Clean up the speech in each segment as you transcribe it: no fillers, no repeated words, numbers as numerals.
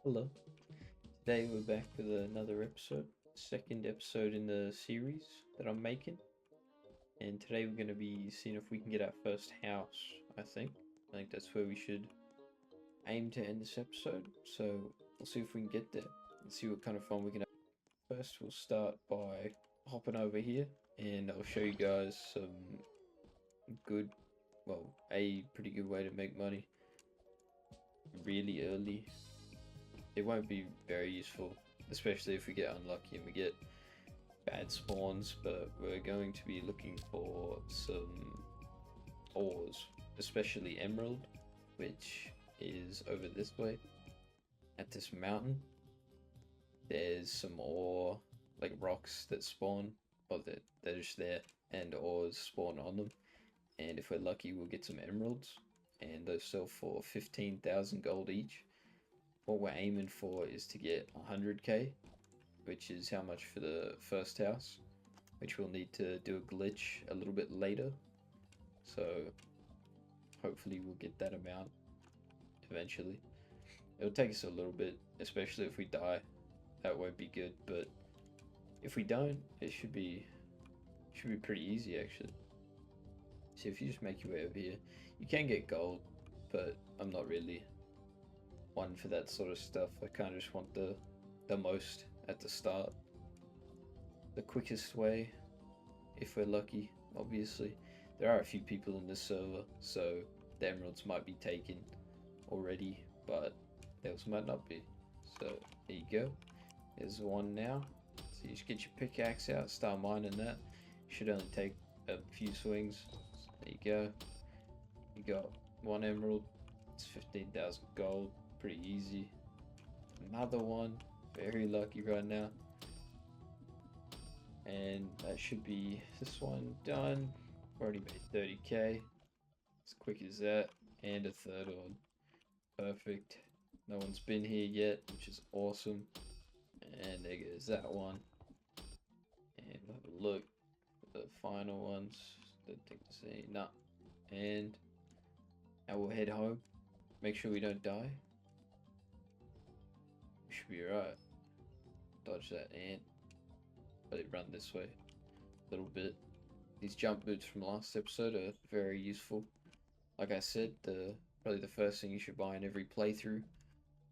Hello. Today we're back with another episode, second episode in the series that I'm making. And today we're going to be seeing if we can get our first house, I think. I think that's where we should aim to end this episode. So we'll see if we can get there and see what kind of fun we can have. First, we'll start by hopping over here and I'll show you guys some good, well, a pretty good way to make money really early. It won't be very useful, especially if we get unlucky and we get bad spawns, but we're going to be looking for some ores, especially emerald, which is over this way at this mountain. There's some ore, like rocks that spawn, or that they're just there, and ores spawn on them. And if we're lucky, we'll get some emeralds, and those sell for 15,000 gold each. What we're aiming for is to get 100k, which is how much for the first house, which we'll need to do a glitch a little bit later. So hopefully we'll get that amount eventually. It'll take us a little bit, especially if we die. That won't be good, but if we don't, it should be pretty easy actually. So if you just make your way over here, you can get gold, but I'm not really one for that sort of stuff. I kind of just want the most at the start. The quickest way, if we're lucky, obviously. There are a few people in this server, so the emeralds might be taken already, but those might not be. So there you go. There's one now. So you just get your pickaxe out, start mining that. Should only take a few swings. There you go. You got one emerald. It's 15,000 gold. Pretty easy. Another one. Very lucky right now. And that should be this one done. Already made 30k. As quick as that. And a third one. Perfect. No one's been here yet, which is awesome. And there goes that one. And we'll have a look at the final ones. Don't think to see. Nah. And now we'll head home. Make sure we don't die. We should be right. Dodge that ant. Let it run this way a little bit. These jump boots from last episode are very useful. Like I said, probably the first thing you should buy in every playthrough,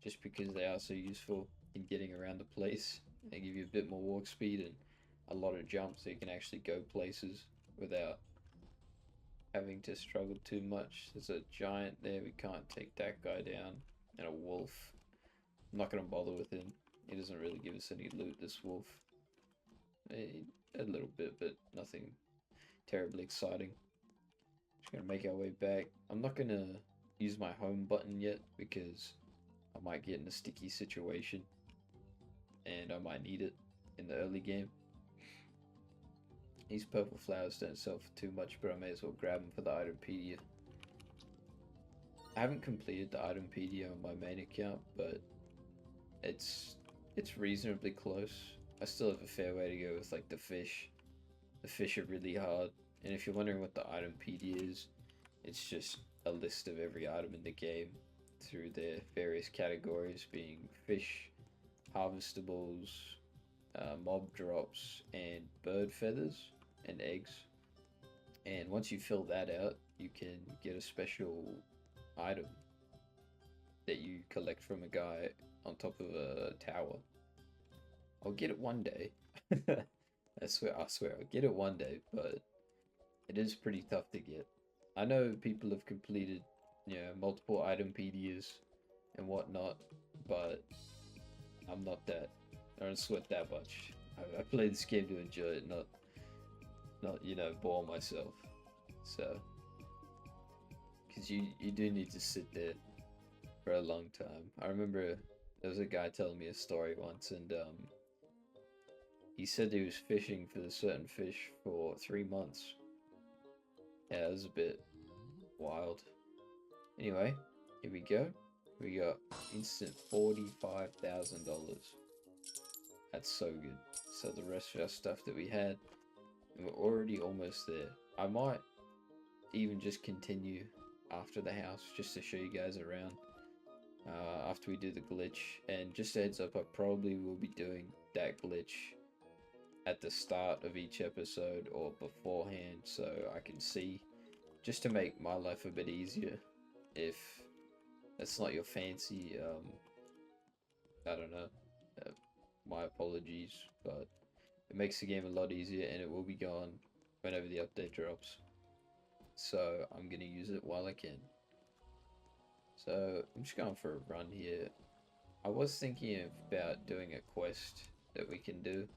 just because they are so useful in getting around the place. They give you a bit more walk speed and a lot of jumps, so you can actually go places without having to struggle too much. There's a giant there, we can't take that guy down, and a wolf. I'm not going to bother with him. He doesn't really give us any loot, this wolf. A little bit, but nothing terribly exciting. Just gonna make our way back. I'm not gonna use my home button yet because I might get in a sticky situation and I might need it in the early game. These purple flowers don't sell for too much, but I may as well grab them for the Itempedia. I haven't completed the Itempedia on my main account, but it's reasonably close. I still have a fair way to go with like the fish. The fish are really hard, and if you're wondering what the Itempedia is, it's just a list of every item in the game through their various categories, being fish, harvestables, mob drops, and bird feathers and eggs. And once you fill that out, you can get a special item that you collect from a guy on top of a tower. I'll get it one day. I swear, I'll get it one day, but it is pretty tough to get. I know people have completed, multiple Itempedias and whatnot, but I'm not that. I don't sweat that much. I play this game to enjoy it, not bore myself. So, because you do need to sit there for a long time. I remember there was a guy telling me a story once, and he said he was fishing for the certain fish for 3 months. Yeah, it was a bit wild. Anyway, here we go. We got instant $45,000. That's so good. So the rest of our stuff that we had, and we're already almost there. I might even just continue after the house just to show you guys around. after we do the glitch. And just a heads up, I probably will be doing that glitch at the start of each episode or beforehand, so I can see, just to make my life a bit easier. If that's not your fancy, I don't know, uh, my apologies, but it makes the game a lot easier, and it will be gone whenever the update drops. So I'm gonna use it while I can. So I'm just going for a run here. I was thinking about doing a quest that we can do.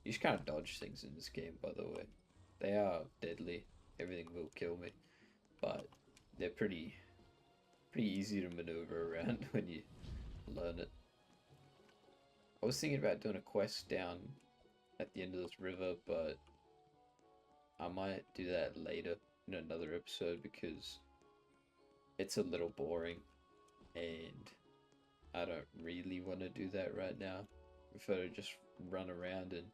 You just can't dodge things in this game, by the way. They are deadly. Everything will kill me, but they're pretty easy to maneuver around when you learn it. I was thinking about doing a quest down at the end of this river, but I might do that later in another episode because it's a little boring and I don't really want to do that right now. I prefer to just run around and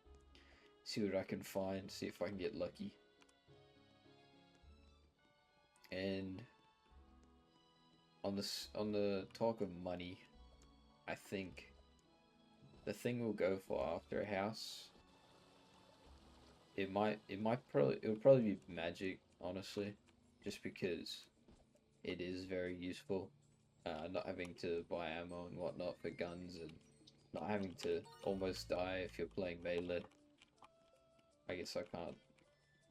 see what I can find, see if I can get lucky. And on the talk of money, I think the thing we'll go for after a house, it'll probably be magic, honestly, just because it is very useful. Not having to buy ammo and whatnot for guns, and not having to almost die if you're playing melee. I guess I can't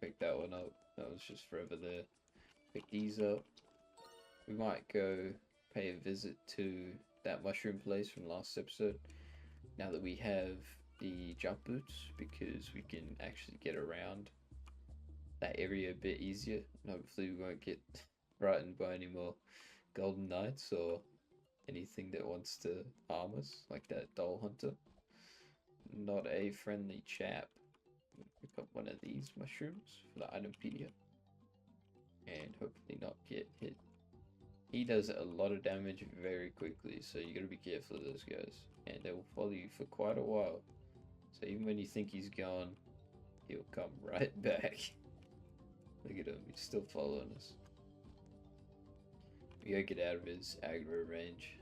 pick that one up. That was just forever there. Pick these up. We might go pay a visit to that mushroom place from last episode, now that we have the jump boots, because we can actually get around that area a bit easier. And hopefully we won't get frightened by any more golden knights or anything that wants to harm us, like that doll hunter. Not a friendly chap. Pick up one of these mushrooms for the itempedia and hopefully not get hit. He does a lot of damage very quickly, so you gotta be careful of those guys, and they will follow you for quite a while. So even when you think he's gone, he'll come right back. Look at him, he's still following us. We gotta get out of his aggro range,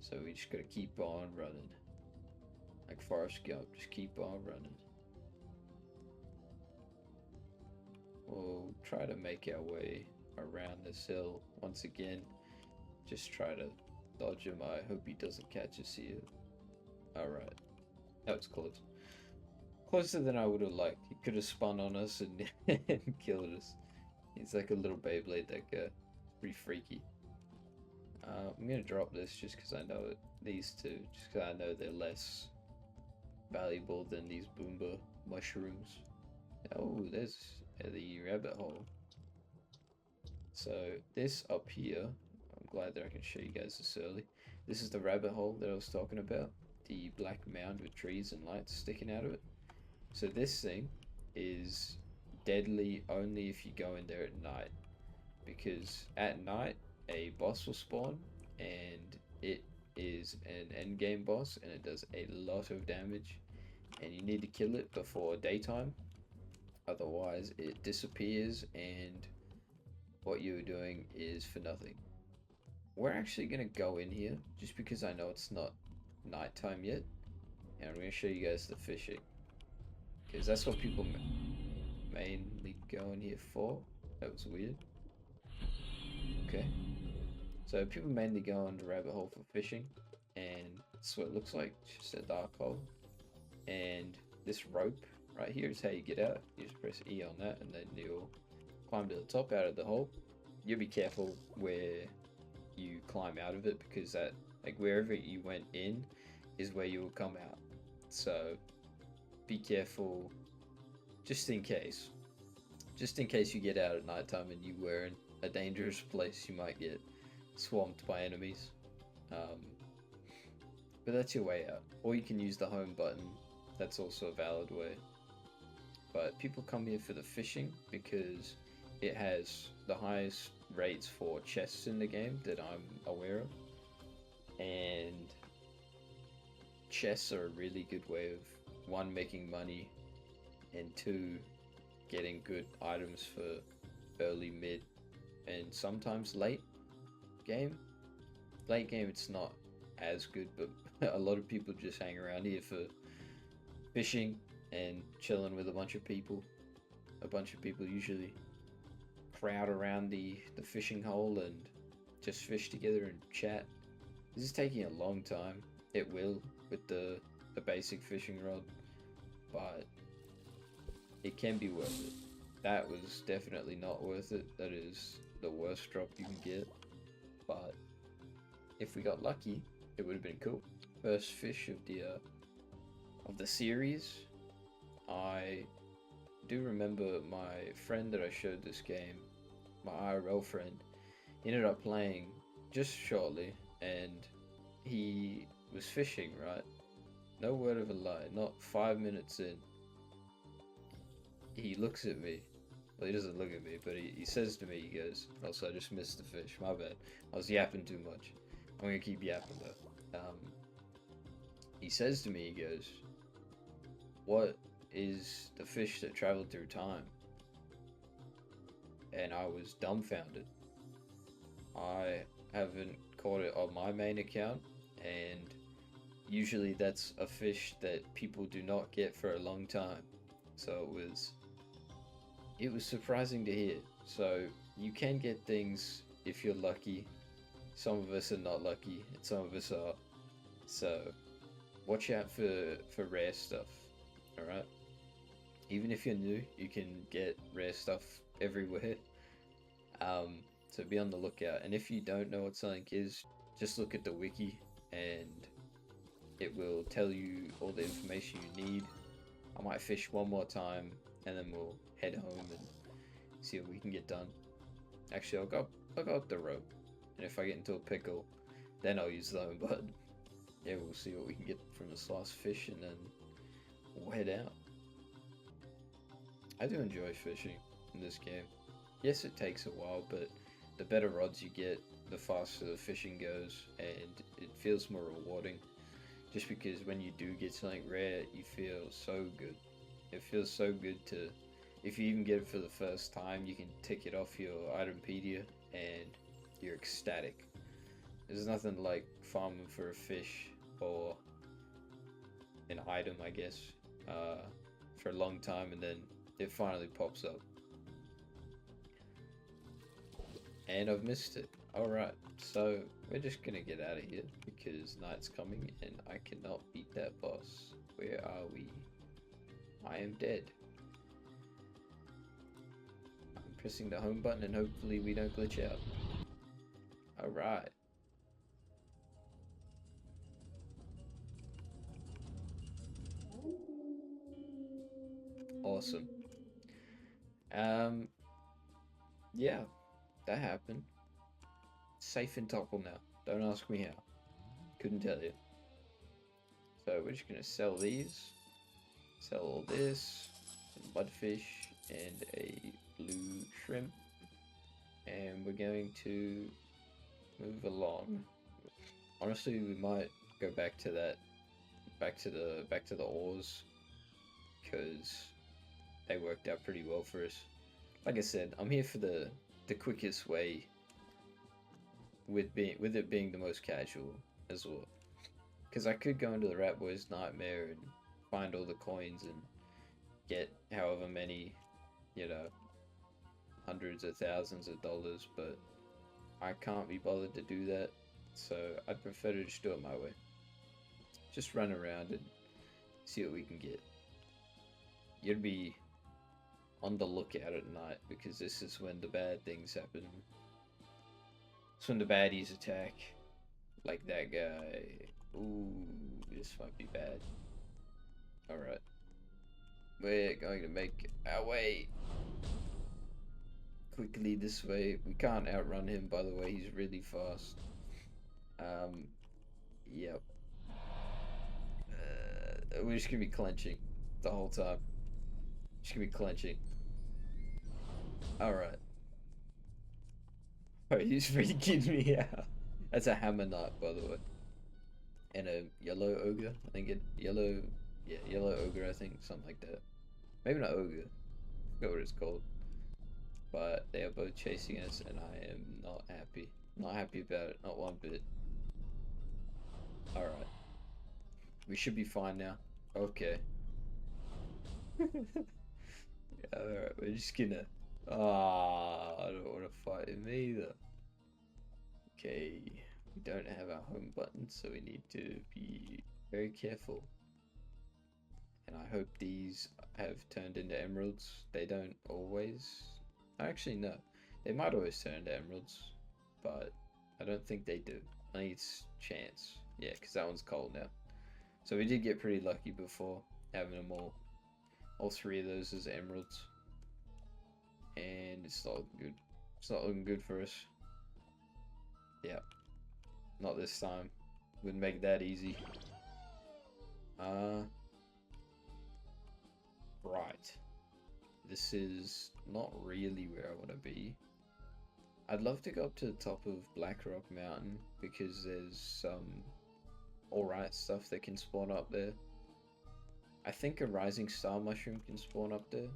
so we just gotta keep on running. Like Forrest Gump, just keep on running. We'll try to make our way around this hill once again. Just try to dodge him. I hope he doesn't catch us here. Alright. That was close. Closer than I would have liked. He could have spun on us and, and killed us. He's like a little Beyblade, that guy. Pretty freaky. I'm gonna drop this just because I know it. These two, just because I know they're less valuable than these Boomba mushrooms. Oh, there's the rabbit hole. So this up here, I'm glad that I can show you guys this early. This is the rabbit hole that I was talking about. The black mound with trees and lights sticking out of it. So this thing is deadly only if you go in there at night. Because at night, a boss will spawn, and it is an endgame boss, and it does a lot of damage. And you need to kill it before daytime. Otherwise, it disappears, and what you're doing is for nothing. We're actually going to go in here, just because I know it's not nighttime yet. And I'm going to show you guys the fishing. Because that's what people mainly go in here for. That was weird. Okay. So people mainly go into rabbit hole for fishing. And that's what it looks like. It's just a dark hole. And this rope right here is how you get out. You just press E on that, and then you'll climb to the top out of the hole. You'll be careful where you climb out of it, because that, like, wherever you went in is where you will come out. So be careful, just in case. Just in case you get out at nighttime and you were in a dangerous place, you might get swamped by enemies. But that's your way out. Or you can use the home button. That's also a valid way. But people come here for the fishing because it has the highest rates for chests in the game that I'm aware of. And chests are a really good way of, one, making money, and two, getting good items for early, mid, and sometimes late game. late game it's not as good, but a lot of people just hang around here for fishing and chilling with a bunch of people. A bunch of people usually crowd around the fishing hole and just fish together and chat. This is taking a long time. It will with the basic fishing rod, but it can be worth it. That was definitely not worth it. That is the worst drop you can get, but if we got lucky, it would have been cool. First fish of the series. I do remember my friend that I showed this game, my IRL friend, ended up playing just shortly, and he was fishing, right? No word of a lie, not 5 minutes in, he looks at me. Well, he doesn't look at me, but he says to me, he goes, "Also, I just missed the fish, my bad. I was yapping too much. I'm gonna keep yapping though." He says to me, he goes, "What is the fish that traveled through time?" And I was dumbfounded. I haven't caught it on my main account, and usually that's a fish that people do not get for a long time. So it was surprising to hear. So you can get things if you're lucky. Some of us are not lucky, and some of us are. So watch out for rare stuff. All right. Even if you're new, you can get rare stuff everywhere. So be on the lookout. And if you don't know what something is, just look at the wiki, and it will tell you all the information you need. I might fish one more time, and then we'll head home and see what we can get done. Actually, I'll go with the rope, and if I get into a pickle, then I'll use the home button. Yeah, we'll see what we can get from this last fish, and then we'll head out. I do enjoy fishing in this game. Yes, it takes a while, but the better rods you get, the faster the fishing goes, and it feels more rewarding. Just because when you do get something rare, you feel so good. It feels so good to, if you even get it for the first time, you can tick it off your itempedia and you're ecstatic. There's nothing like farming for a fish or an item, I guess, for a long time, and then it finally pops up. And I've missed it. Alright, so we're just gonna get out of here because night's coming and I cannot beat that boss. Where are we? I am dead. I'm pressing the home button and hopefully we don't glitch out. Alright. Awesome. Yeah, that happened. Safe in Topple now. Don't ask me how. Couldn't tell you. So we're just gonna sell these. Sell all this. Some mudfish and a blue shrimp. And we're going to move along. Honestly, we might go back to that, back to the ores, because they worked out pretty well for us. Like I said, I'm here for the quickest way, with it being the most casual as well. Because I could go into the Rat Boys Nightmare and find all the coins and get however many, you know, hundreds of thousands of dollars, but I can't be bothered to do that, so I'd prefer to just do it my way. Just run around and see what we can get. You'd be on the lookout at night, because this is when the bad things happen. It's when the baddies attack. Like that guy. Ooh, this might be bad. Alright. We're going to make our way quickly this way. We can't outrun him, by the way, he's really fast. Yep. We're just gonna be clenching the whole time. Just gonna be clenching. Alright. Oh, he's freaking me out. That's a hammer knight, by the way. And a yellow ogre, I think yellow ogre, I think, something like that. Maybe not ogre, I forgot what it's called. But they are both chasing us, and I am not happy. Not happy about it, not one bit. We should be fine now. Okay. Alright, we're just gonna... Ah, I don't want to fight him either. Okay, we don't have our home button, so we need to be very careful. And I hope these have turned into emeralds. They don't always. Actually, no. They might always turn into emeralds, but I don't think they do. I think it's chance. Yeah, because that one's cold now. So we did get pretty lucky before having them all three of those as emeralds. And it's not looking good. It's not looking good for us. Yeah, not this time. Wouldn't make it that easy. Right. This is not really where I want to be. I'd love to go up to the top of Blackrock Mountain because there's some alright stuff that can spawn up there. I think a Rising Star Mushroom can spawn up there,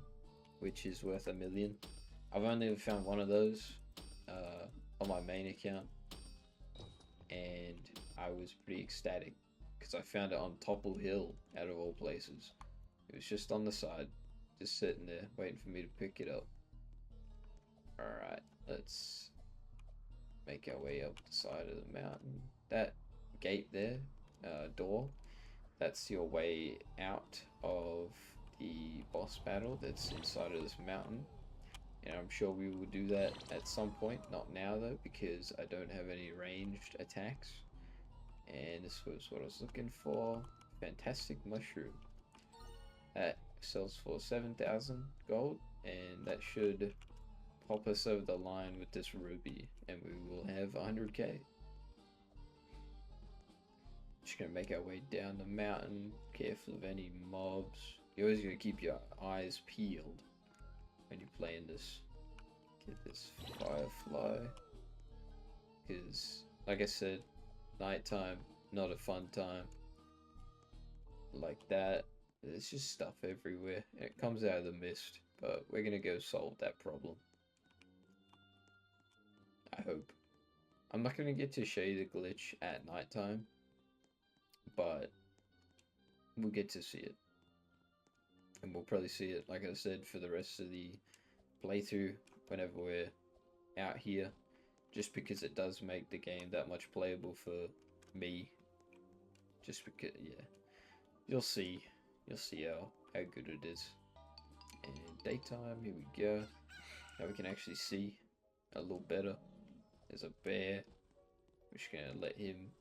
which is worth 1 million. I've only ever found one of those on my main account, and I was pretty ecstatic because I found it on Topple Hill, out of all places. It was just on the side, just sitting there, waiting for me to pick it up. Alright, let's make our way up the side of the mountain. That gate there, door, that's your way out of the boss battle that's inside of this mountain. And I'm sure we will do that at some point, not now though, because I don't have any ranged attacks. And this was what I was looking for. Fantastic mushroom. That sells for 7,000 gold, and that should pop us over the line with this ruby, and we will have 100k. Just gonna make our way down the mountain, careful of any mobs. You're always gonna keep your eyes peeled when you're playing this. Get this firefly, because like I said, nighttime, not a fun time. Like that, there's just stuff everywhere, and it comes out of the mist, but we're gonna go solve that problem. I hope. I'm not gonna get to show you the glitch at nighttime, but we'll get to see it. And we'll probably see it, like I said, for the rest of the playthrough whenever we're out here, just because it does make the game that much playable for me. Just because, yeah, you'll see how good it is. And daytime, here we go. Now we can actually see a little better. There's a bear. We're just gonna let him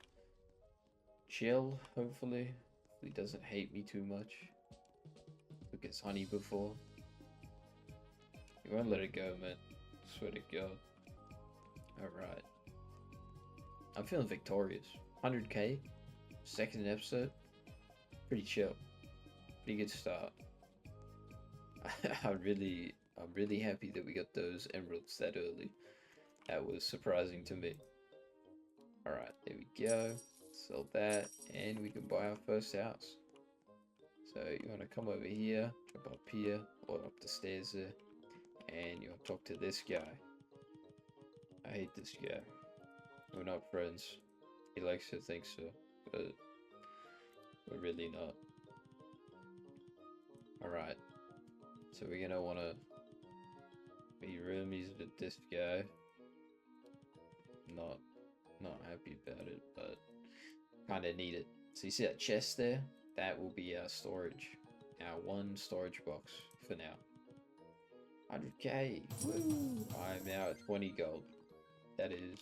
chill, hopefully. He doesn't hate me too much. Look, it's honey before. You won't let it go, man. Swear to God. Alright. I'm feeling victorious. 100k. Second episode. Pretty chill. Pretty good start. I'm really happy that we got those emeralds that early. That was surprising to me. Alright, there we go. Sell that, and we can buy our first house. So you want to come over here, jump up here, or up the stairs there, and you want to talk to this guy. I hate this guy. We're not friends. He likes to think so, but we're really not. Alright, so we're gonna want to be roomies with this guy. Not happy about it, but kind of need it. So you see that chest there? That will be our storage. Our one storage box for now. 100k. I'm now at 20 gold. That is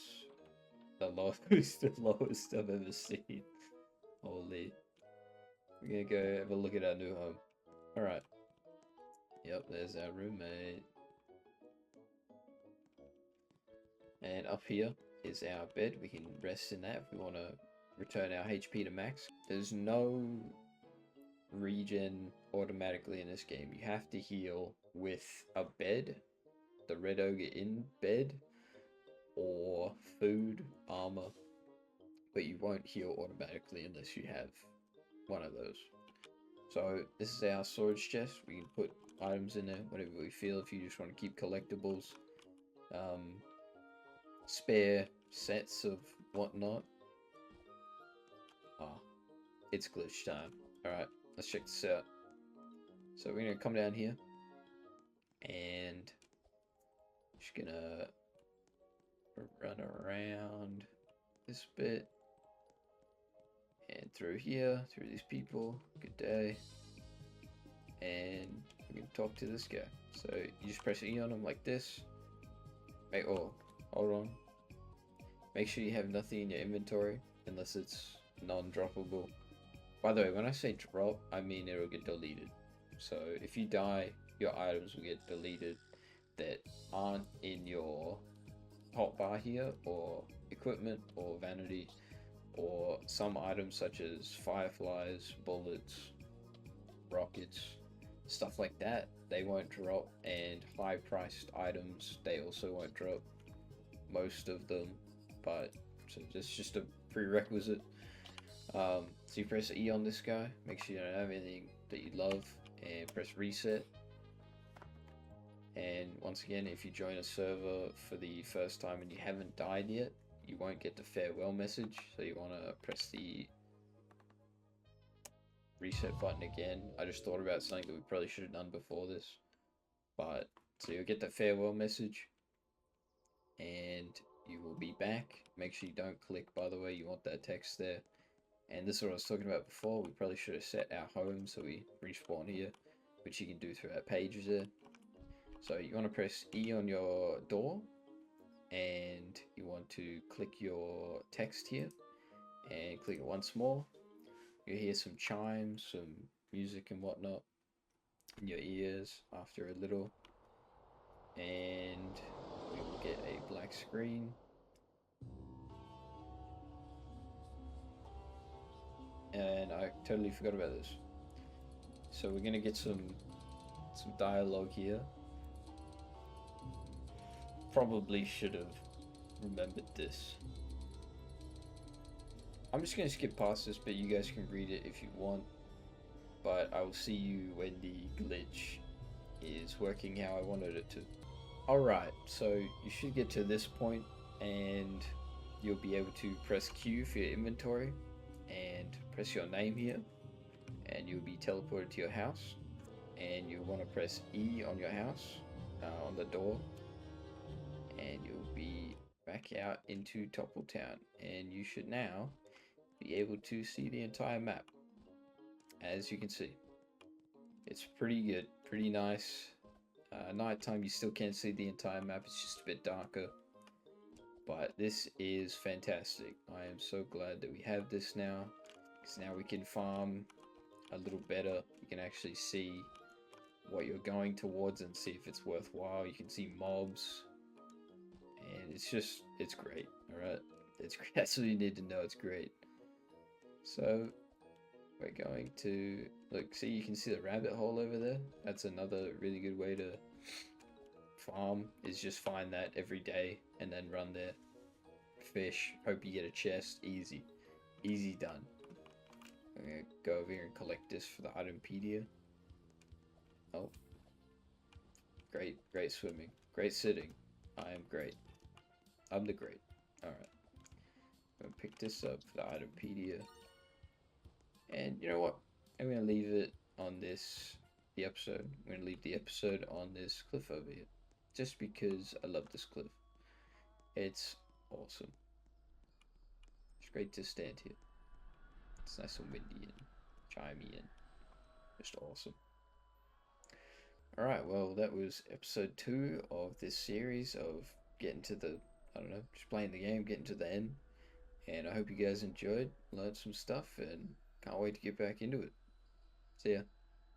the lowest I've ever seen. Holy. We're gonna go have a look at our new home. Alright. Yep, there's our roommate. And up here is our bed. We can rest in that if we want to return our HP to max. There's no regen automatically in this game. You have to heal with a bed, the Red Ogre in bed, or food, armor, but you won't heal automatically unless you have one of those. So this is our storage chest. We can put items in there, whatever we feel. If you just want to keep collectibles, spare sets of whatnot. it's glitch time. Alright, let's check this out. So we're gonna come down here and just gonna run around this bit and through here, through these people. Good day. And we can talk to this guy. So you just press E on him like this. Hold on. Make sure you have nothing in your inventory unless it's non-droppable. By the way, when I say drop, I mean it'll get deleted. So if you die, your items will get deleted that aren't in your hotbar here, or equipment, or vanity, or some items such as fireflies, bullets, rockets, stuff like that. They won't drop, and high-priced items, they also won't drop. Most of them, but so it's just a prerequisite. So you press E on this guy, make sure you don't have anything that you love, and press reset. And once again, if you join a server for the first time and you haven't died yet, you won't get the farewell message. So you want to press the reset button again. I just thought about something that we probably should have done before this. But so you'll get the farewell message and you will be back. Make sure you don't click, by the way, you want that text there. And this is what I was talking about before. We probably should have set our home so we respawn here, which you can do through our pages there. So you want to press E on your door and you want to click your text here and click it once more. You'll hear some chimes, some music and whatnot in your ears after a little, and we will get a black screen. And I totally forgot about this. So we're gonna get some dialogue here. Probably should have remembered this. I'm just gonna skip past this, but you guys can read it if you want. But I will see you when the glitch is working how I wanted it to. Alright, so you should get to this point and you'll be able to press Q for your inventory and press your name here and you'll be teleported to your house, and you'll want to press E on your house, on the door, and you'll be back out into Toppletown, and you should now be able to see the entire map. As you can see, it's pretty good, pretty nice. Nighttime you still can't see the entire map, it's just a bit darker, but this is fantastic. I am so glad that we have this now, because now we can farm a little better. You can actually see what you're going towards and see if it's worthwhile. You can see mobs, and it's great. Alright, it's great. That's all you need to know. It's great. So we're going to look, see, you can see the rabbit hole over there. That's another really good way to farm, is just find that every day and then run there, fish, hope you get a chest. Easy done. I'm gonna go over here and collect this for the Itempedia. Oh, great swimming, great sitting. I am great. I'm the great. Alright, I'm gonna pick this up for the Itempedia. And you know what? I'm gonna leave it on the episode. I'm gonna leave the episode on this cliff over here, just because I love this cliff. It's awesome. It's great to stand here. It's nice and windy and chimey and just awesome. Alright, well, that was episode 2 of this series of getting to the, I don't know, just playing the game, getting to the end. And I hope you guys enjoyed, learned some stuff, and can't wait to get back into it. See ya.